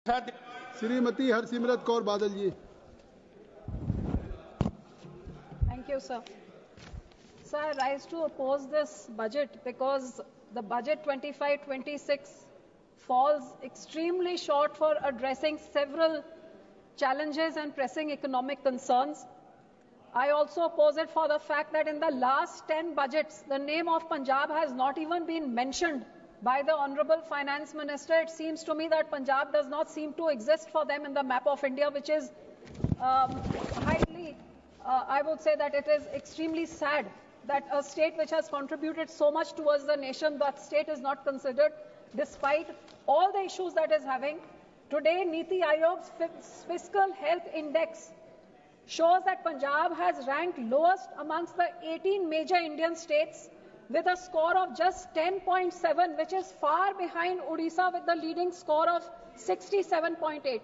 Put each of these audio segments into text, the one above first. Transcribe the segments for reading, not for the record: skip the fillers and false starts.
Shrimati Harsimrat Kaur Badal ji. Thank you, sir. Sir, I rise to oppose this budget because the budget 25-26 falls extremely short for addressing several challenges and pressing economic concerns. I also oppose it for the fact that in the last 10 budgets, the name of Punjab has not even been mentioned by the Honorable Finance Minister. It seems to me that Punjab does not seem to exist for them in the map of India, which is highly, I would say that it is extremely sad that a state which has contributed so much towards the nation, that state is not considered despite all the issues that is having. Today, Niti Aayog's Fiscal Health Index shows that Punjab has ranked lowest amongst the 18 major Indian states with a score of just 10.7, which is far behind Odisha with the leading score of 67.8.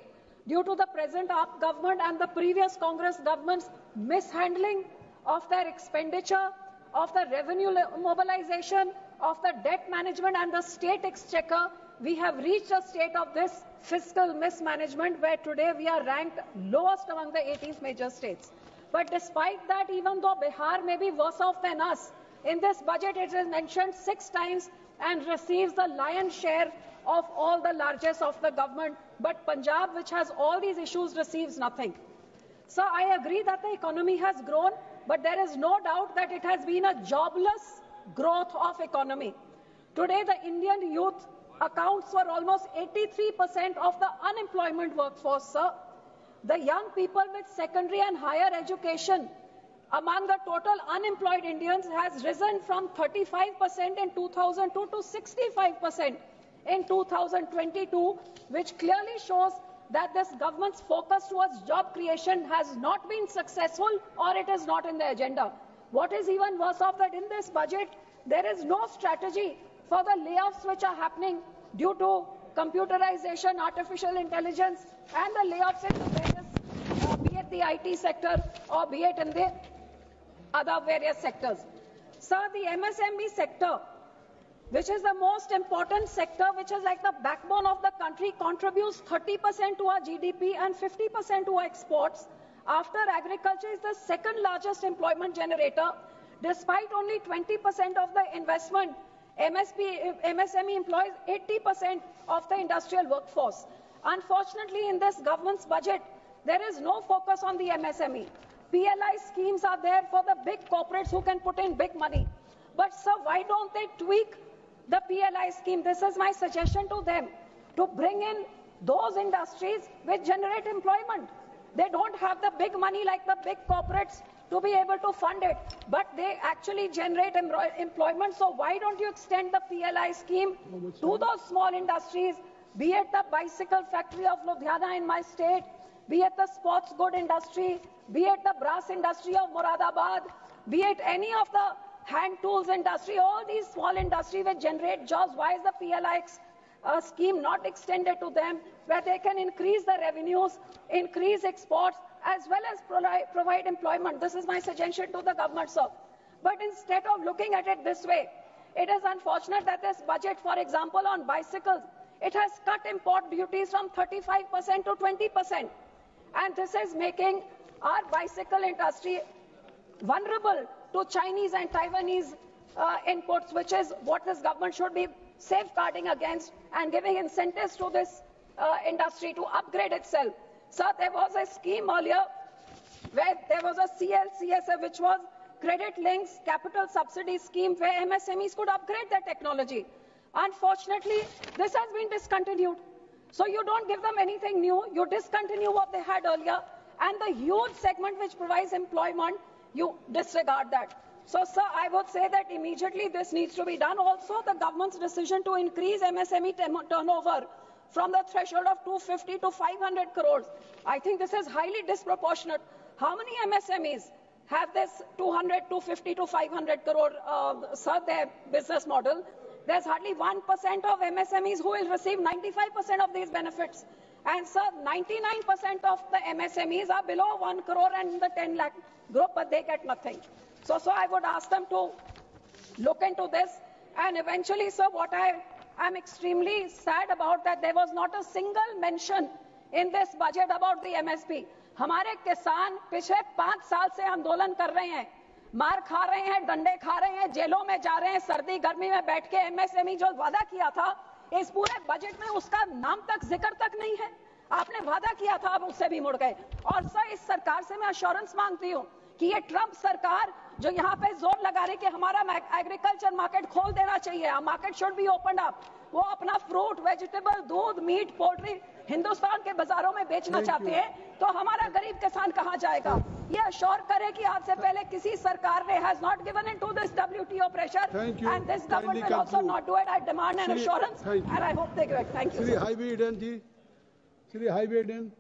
Due to the present AAP government and the previous Congress government's mishandling of their expenditure, of the revenue mobilization, of the debt management and the state exchequer, we have reached a state of this fiscal mismanagement where today we are ranked lowest among the 18 major states. But despite that, even though Bihar may be worse off than us, in this budget it is mentioned 6 times and receives the lion's share of all the largesse of the government. But Punjab, which has all these issues, receives nothing. So I agree that the economy has grown, but there is no doubt that it has been a jobless growth of economy. Today, the Indian youth accounts for almost 83% of the unemployment workforce, sir. The young people with secondary and higher education among the total unemployed Indians has risen from 35% in 2002 to 65% in 2022, which clearly shows that this government's focus towards job creation has not been successful or it is not in the agenda. What is even worse off that in this budget, there is no strategy for the layoffs which are happening due to computerization, artificial intelligence, and the layoffs in the various, be it the IT sector or be it in the other various sectors. Sir, the MSME sector, which is the most important sector, which is like the backbone of the country, contributes 30% to our GDP and 50% to our exports. After agriculture is the second largest employment generator. Despite only 20% of the investment, MSME employs 80% of the industrial workforce. Unfortunately, in this government's budget, there is no focus on the MSME. PLI schemes are there for the big corporates who can put in big money. But sir, why don't they tweak the PLI scheme? This is my suggestion to them, to bring in those industries which generate employment. They don't have the big money like the big corporates to be able to fund it, but they actually generate employment. So why don't you extend the PLI scheme to those small industries, be it the bicycle factory of Ludhiana in my state, be it the sports good industry, be it the brass industry of Moradabad, be it any of the hand tools industry, all these small industries which generate jobs. Why is the PLI scheme not extended to them, where they can increase the revenues, increase exports, as well as provide employment? This is my suggestion to the government, sir. But instead of looking at it this way, it is unfortunate that this budget, for example, on bicycles, it has cut import duties from 35% to 20%. And this is making our bicycle industry vulnerable to Chinese and Taiwanese inputs, which is what this government should be safeguarding against and giving incentives to this industry to upgrade itself. Sir, there was a scheme earlier where there was a CLCSF, which was Credit Links Capital Subsidy Scheme, where MSMEs could upgrade their technology. Unfortunately, this has been discontinued. So you don't give them anything new, you discontinue what they had earlier, and the huge segment which provides employment, you disregard that. So, sir, I would say that immediately this needs to be done. Also, the government's decision to increase MSME turnover from the threshold of 250 to 500 crores, I think this is highly disproportionate. How many MSMEs have this 250 to 500 crore, sir, their business model? There's hardly 1% of MSMEs who will receive 95% of these benefits. And sir, 99% of the MSMEs are below 1 crore and the 10 lakh group, but they get nothing. So I would ask them to look into this. And eventually, sir, what I I'm extremely sad about that. There was not a single mention in this budget about the MSP. हमारे किसान पिछले 5 साल से आंदोलन कर रहे हैं, मार खा रहे हैं, डंडे खा रहे हैं, जेलों में जा रहे हैं, सर्दी गर्मी में बैठ के MSME जो वादा किया था, इस पूरे बजट में उसका नाम तक जिक्र तक नहीं है। आपने वादा किया था, अब उससे भी मुड़ गए। और सर, इस सरकार से मैं अश्योरेंस मांगती हूँ कि ये ट्रंप सरकार जो यहाँ पे जोर लगा रही कि हमारा एग्रीकल्चर मार्केट खोल देना चाहिए, market should be open up, वो अपना फ्रूट, वेजिटेबल, दूध, मीट, पोल्ट्री हिंदुस्तान के बाजारों में बेचना चाहते हैं, तो हमारा गरीब किसान कहाँ जाएगा? ये अश्योर करे कि आज से पहले किसी सरकार ने has not given in to this WTO pressure, and this government will also not do it. I demand an assurance and I hope they give it. Thank you. Shri Hibi Eden ji, Shri Hibi Eden.